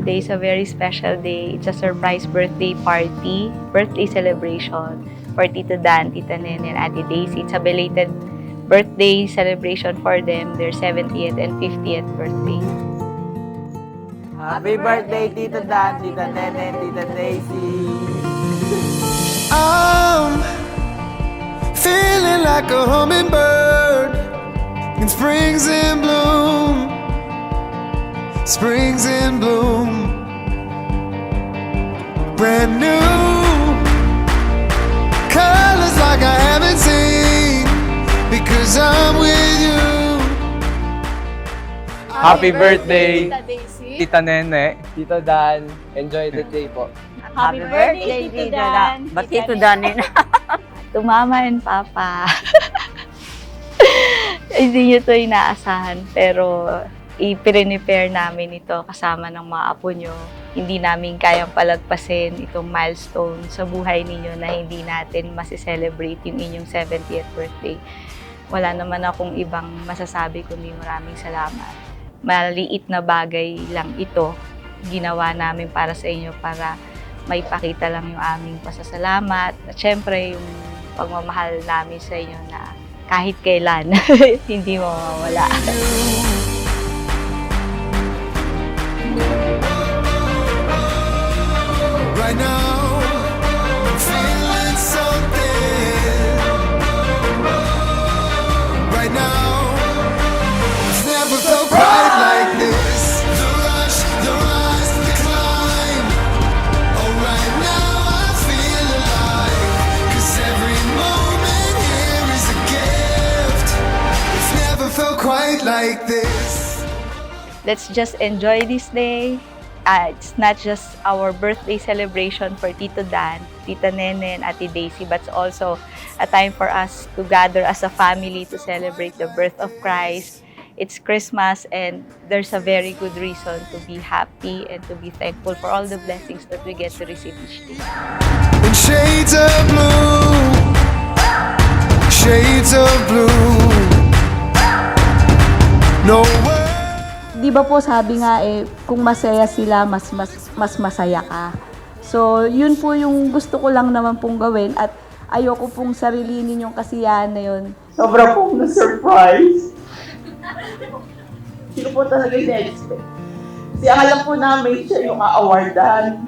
today is a very special day. It's a surprise birthday party, birthday celebration for Tito Dan, Tita Nene, and Ate Daisy. It's a belated birthday celebration for them, their 70th and 50th birthday. Happy birthday, Tito Dan, Tita Nene, Tita Daisy. I'm feeling like a hummingbird in springs in bloom, springs in bloom. Brand new colors like I haven't seen, because I'm with you. Happy birthday, Tita Daisy. Tita Nene, Tito Dan. Enjoy the day po. Happy birthday, Tito Dan. Ba't Tito Danin? To Mama and Papa. Hindi nyo ito inaasahan, pero i-prepare namin ito kasama ng mga apo nyo. Hindi namin kayang palagpasin itong milestone sa buhay ninyo na hindi natin masiselebrate yung inyong 70th birthday. Wala naman akong ibang masasabi kundi maraming salamat. Maliit na bagay lang ito ginawa namin para sa inyo para maipakita lang yung aming pasasalamat at syempre yung pagmamahal namin sa inyo na kahit kailan hindi mawawala. Right now, I'm feeling something. Right now, it's never felt quite like this. The rush, the rise, the climb. Oh, right now I feel alive. 'Cause every moment here is a gift. It's never felt quite like this. Let's just enjoy this day. It's not just our birthday celebration for Tito Dan, Tita Nene, and Ate Daisy, but it's also a time for us to gather as a family to celebrate the birth of Christ. It's Christmas, and there's a very good reason to be happy and to be thankful for all the blessings that we get to receive each day. In shades of blue, shades of blue. No way. Di ba po sabi nga kung masaya sila, mas masaya ka. So, yun po yung gusto ko lang naman pong gawin at ayoko pong sarilinin yung kasiyahan na yun. Sobra pong na-surprise. Sino po talaga in-expect? Kasi alam po namin siya yung a-awardan.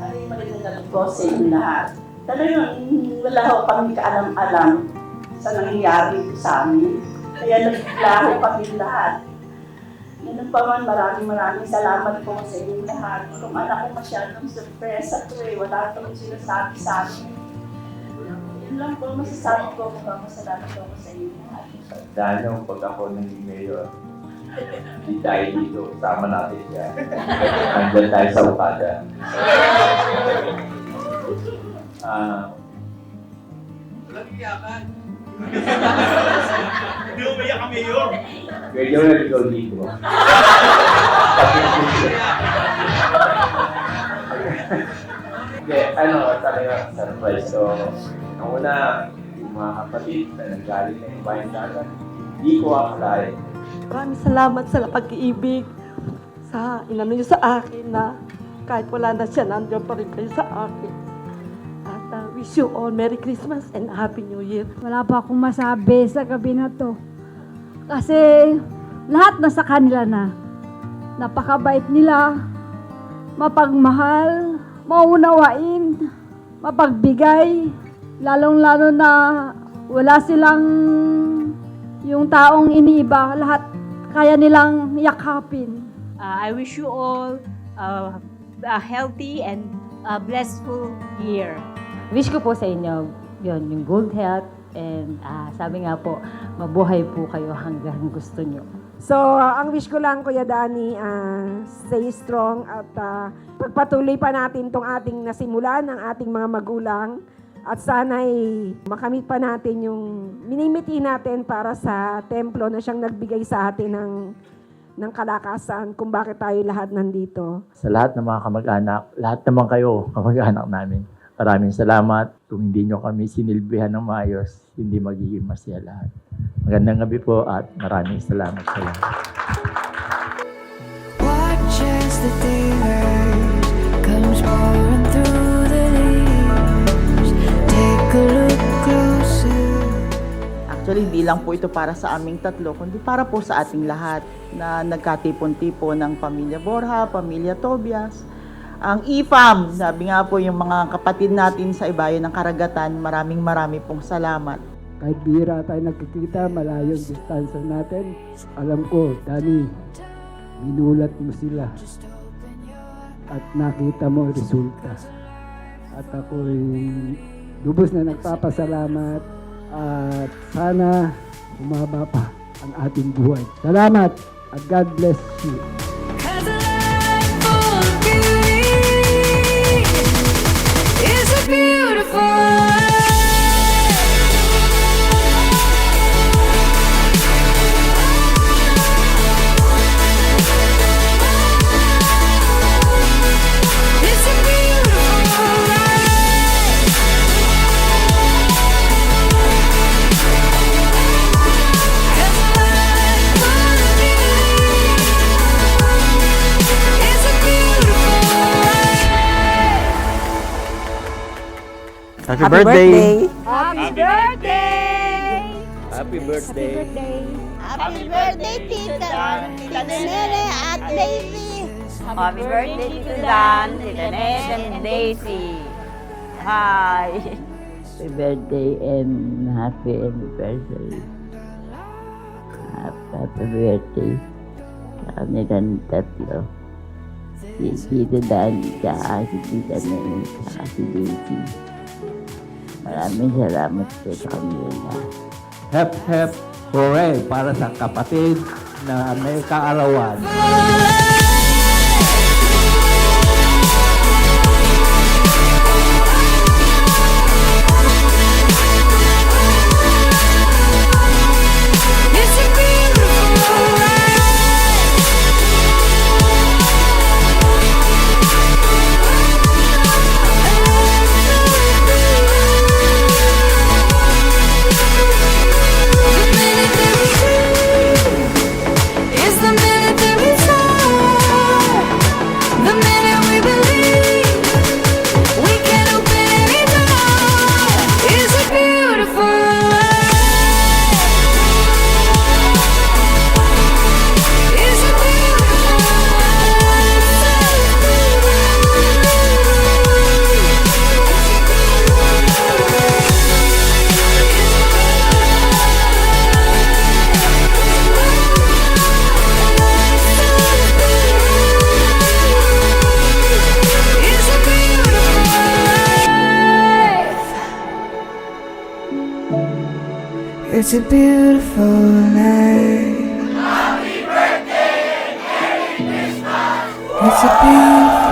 Ay, magandang ko sa inyo lahat. Talagang wala ko kami kaalam-alam sa nangyayari sa amin. Kaya naglaho kami lahat. Ganun pa man, maraming salamat po sa inyo lahat. Kung anak ko masyadong surpresa to wala itong sinasabi sa amin. Yun lang po masasabi ko, masalamat po sa inyo lahat. Dahil yung pag ako naging mayor, hindi tayo dito, sama natin siya. Nandyan tayo sa ukada. Walang iyakan. Hindi mo maiyak ang mayor. Medyo na ikaw dito. Hindi, talaga surprise. So, nung una, yung mga kapatid na nanggaling na yung bayan dagat, hindi ko akalain. Maraming salamat sa pag-ibig sa inano niyo sa akin na kahit wala na siya, nandiyan pa rin kayo sa akin. At wish you all Merry Christmas and Happy New Year. Wala pa akong masabi sa gabi na to. Kasi lahat na sa kanila na. Napakabait nila, mapagmahal, maunawain, mapagbigay. Lalong-lalo na wala silang yung taong iniiba. Lahat kaya nilang yakapin. I wish you all a healthy and blissful year. Wish ko po sa inyo, yun, yung good health and sabi nga po, mabuhay po kayo hanggang gusto nyo. So, ang wish ko lang, Kuya Danny, stay strong at pagpatuloy pa natin tong ating nasimulan ng ating mga magulang at sana'y makamit pa natin yung minimiti natin para sa templo na siyang nagbigay sa atin ng kalakasan kung bakit tayo lahat nandito. Sa lahat ng mga kamag-anak, lahat naman kayo kamag-anak namin. Maraming salamat. Kung hindi nyo kami sinilbihan ng maayos, hindi magiging masaya lahat. Magandang gabi po at maraming salamat sa lahat. Watches the daylight comes pouring through the leaves. Take a look closer. Actually, hindi lang po ito para sa aming tatlo, kundi para po sa ating lahat na nagkatipon-tipon ng pamilya Borja, pamilya Tobias. Ang IFAM, sabi nga po yung mga kapatid natin sa ibayan ng karagatan, maraming pong salamat. Kahit bihira tayo nagkikita, malayo ang distansya natin. Alam ko, Dani, minulat mo sila. At nakita mo ang resulta. At ako'y lubos na nagpapasalamat. At sana umaba pa ang ating buhay. Salamat at God bless you. Cause a life full of beauty is a beautiful life. It's a beautiful life. Cause a life full of beauty is a beautiful life. Happy birthday! Happy birthday! Happy birthday! Happy birthday, Tita! Tita Nene at Daisy! Happy birthday, Tita Dan, Tita Nene and Daisy! Hi! Happy birthday and happy anniversary. Happy birthday sa kanilang tatlo. Si Tita Dan, tsaka si Tita Nene, tsaka si Daisy. Maraming salamat po sa kanila. Hep, hep, hooray para sa kapatid na may kaarawan. It's a beautiful life. The minute that we is the minute that we start. The minute we believe we can open any door. It's a beautiful life. It's a beautiful It's a beautiful life. It's a beautiful life. Happy birthday and Merry Christmas. It's a beautiful